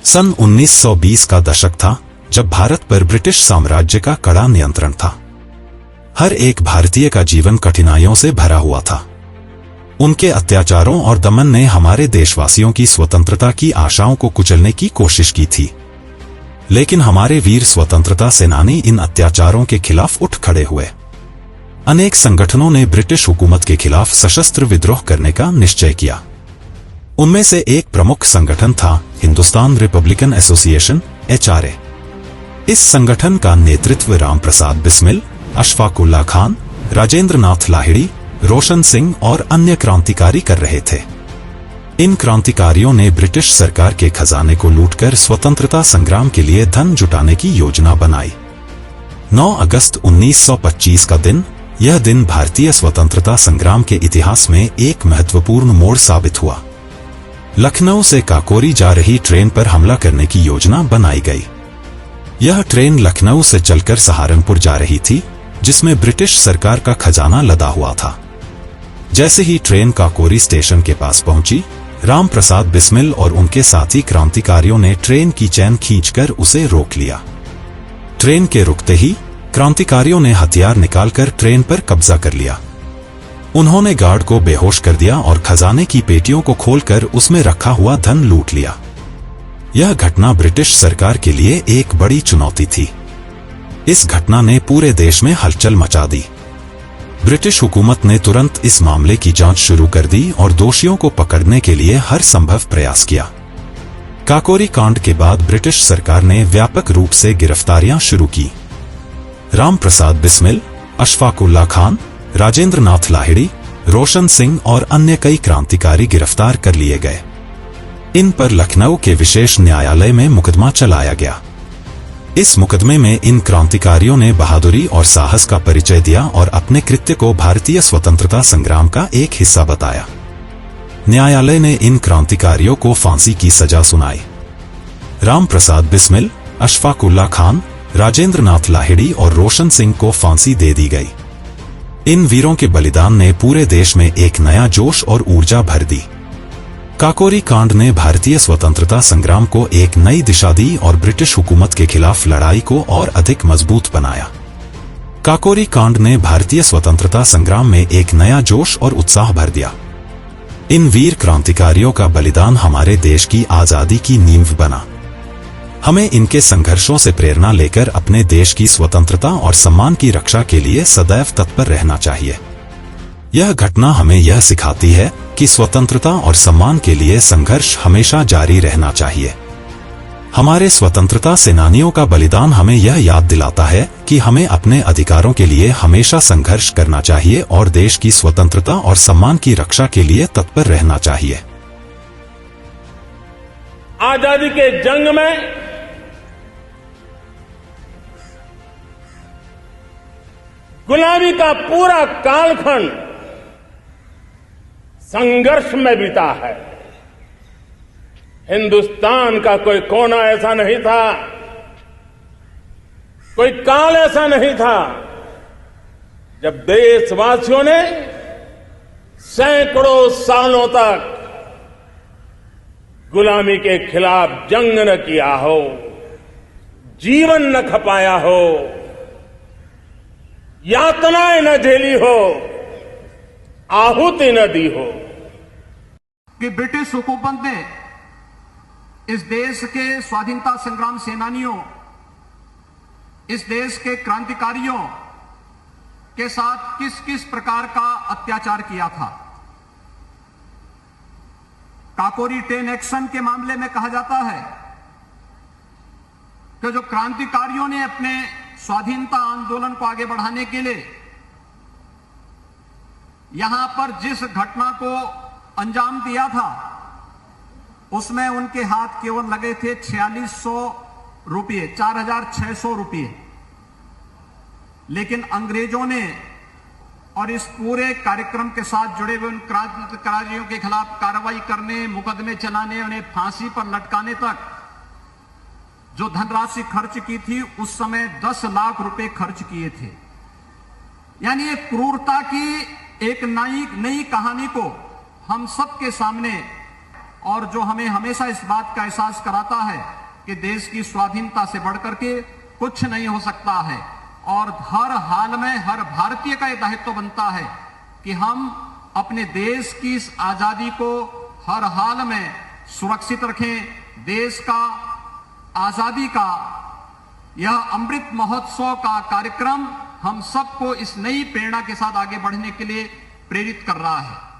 सन 1920 का दशक था जब भारत पर ब्रिटिश साम्राज्य का कड़ा नियंत्रण था। हर एक भारतीय का जीवन कठिनाइयों से भरा हुआ था। उनके अत्याचारों और दमन ने हमारे देशवासियों की स्वतंत्रता की आशाओं को कुचलने की कोशिश की थी, लेकिन हमारे वीर स्वतंत्रता सेनानी इन अत्याचारों के खिलाफ उठ खड़े हुए। अनेक संगठनों ने ब्रिटिश हुकूमत के खिलाफ सशस्त्र विद्रोह करने का निश्चय किया। उनमें से एक प्रमुख संगठन था हिंदुस्तान रिपब्लिकन एसोसिएशन (HRA). इस संगठन का नेतृत्व राम प्रसाद बिस्मिल, अशफाक उल्लाह खान, राजेंद्र नाथ लाहिड़ी, रोशन सिंह और अन्य क्रांतिकारी कर रहे थे। इन क्रांतिकारियों ने ब्रिटिश सरकार के खजाने को लूटकर स्वतंत्रता संग्राम के लिए धन जुटाने की योजना बनाई। 9 अगस्त 1925 का दिन, यह दिन भारतीय स्वतंत्रता संग्राम के इतिहास में एक महत्वपूर्ण मोड़ साबित हुआ। लखनऊ से काकोरी जा रही ट्रेन पर हमला करने की योजना बनाई गई। यह ट्रेन लखनऊ से चलकर सहारनपुर जा रही थी, जिसमें ब्रिटिश सरकार का खजाना लदा हुआ था। जैसे ही ट्रेन काकोरी स्टेशन के पास पहुंची, राम प्रसाद बिस्मिल और उनके साथी क्रांतिकारियों ने ट्रेन की चैन खींचकर उसे रोक लिया। ट्रेन के रुकते ही क्रांतिकारियों ने हथियार निकालकर ट्रेन पर कब्जा कर लिया। उन्होंने गार्ड को बेहोश कर दिया और खजाने की पेटियों को खोलकर उसमें रखा हुआ धन लूट लिया। यह घटना ब्रिटिश सरकार के लिए एक बड़ी चुनौती थी। इस घटना ने पूरे देश में हलचल मचा दी। ब्रिटिश हुकूमत ने तुरंत इस मामले की जांच शुरू कर दी और दोषियों को पकड़ने के लिए हर संभव प्रयास किया। काकोरी कांड के बाद ब्रिटिश सरकार ने व्यापक रूप से गिरफ्तारियां शुरू की। राम प्रसाद बिस्मिल, अशफाक उल्लाह खान, राजेंद्र नाथ लाहिड़ी, रोशन सिंह और अन्य कई क्रांतिकारी गिरफ्तार कर लिए गए। इन पर लखनऊ के विशेष न्यायालय में मुकदमा चलाया गया। इस मुकदमे में इन क्रांतिकारियों ने बहादुरी और साहस का परिचय दिया और अपने कृत्य को भारतीय स्वतंत्रता संग्राम का एक हिस्सा बताया। न्यायालय ने इन क्रांतिकारियों को फांसी की सजा सुनाई। राम प्रसाद बिस्मिल, अशफाक उल्लाह खान, राजेंद्र नाथ लाहिड़ी और रोशन सिंह को फांसी दे दी गई। इन वीरों के बलिदान ने पूरे देश में एक नया जोश और ऊर्जा भर दी। काकोरी कांड ने भारतीय स्वतंत्रता संग्राम को एक नई दिशा दी और ब्रिटिश हुकूमत के खिलाफ लड़ाई को और अधिक मजबूत बनाया। काकोरी कांड ने भारतीय स्वतंत्रता संग्राम में एक नया जोश और उत्साह भर दिया। इन वीर क्रांतिकारियों का बलिदान हमारे देश की आजादी की नींव बना। हमें इनके संघर्षों से प्रेरणा लेकर अपने देश की स्वतंत्रता और सम्मान की रक्षा के लिए सदैव तत्पर रहना चाहिए। यह घटना हमें यह सिखाती है कि स्वतंत्रता और सम्मान के लिए संघर्ष हमेशा जारी रहना चाहिए। हमारे स्वतंत्रता सेनानियों का बलिदान हमें यह याद दिलाता है कि हमें अपने अधिकारों के लिए हमेशा संघर्ष करना चाहिए और देश की स्वतंत्रता और सम्मान की रक्षा के लिए तत्पर रहना चाहिए। आजादी के जंग में गुलामी का पूरा कालखंड संघर्ष में बीता है। हिंदुस्तान का कोई कोना ऐसा नहीं था, कोई काल ऐसा नहीं था जब देशवासियों ने सैकड़ों सालों तक गुलामी के खिलाफ जंग न किया हो, जीवन न खपाया हो, यातनाएं न झेली हो, आहुति न दी हो। कि ब्रिटिश हुकूमत ने इस देश के स्वाधीनता संग्राम सेनानियों, इस देश के क्रांतिकारियों के साथ किस किस प्रकार का अत्याचार किया था। काकोरी ट्रेन एक्शन के मामले में कहा जाता है कि जो क्रांतिकारियों ने अपने स्वाधीनता आंदोलन को आगे बढ़ाने के लिए यहां पर जिस घटना को अंजाम दिया था, उसमें उनके हाथ केवल लगे थे 4600 रुपये, 4600 रुपये। लेकिन अंग्रेजों ने और इस पूरे कार्यक्रम के साथ जुड़े हुए उन क्रांतिकारियों के खिलाफ कार्रवाई करने, मुकदमे चलाने, उन्हें फांसी पर लटकाने तक जो धनराशि खर्च की थी, उस समय 10 लाख रुपए खर्च किए थे। यानी एक क्रूरता की एक नई कहानी को हम सबके सामने और जो हमें हमेशा इस बात का एहसास कराता है कि देश की स्वाधीनता से बढ़कर के कुछ नहीं हो सकता है। और हर हाल में हर भारतीय का यह दायित्व बनता है कि हम अपने देश की इस आजादी को हर हाल में सुरक्षित रखें। देश का आजादी का यह अमृत महोत्सव का कार्यक्रम हम सबको इस नई प्रेरणा के साथ आगे बढ़ने के लिए प्रेरित कर रहा है।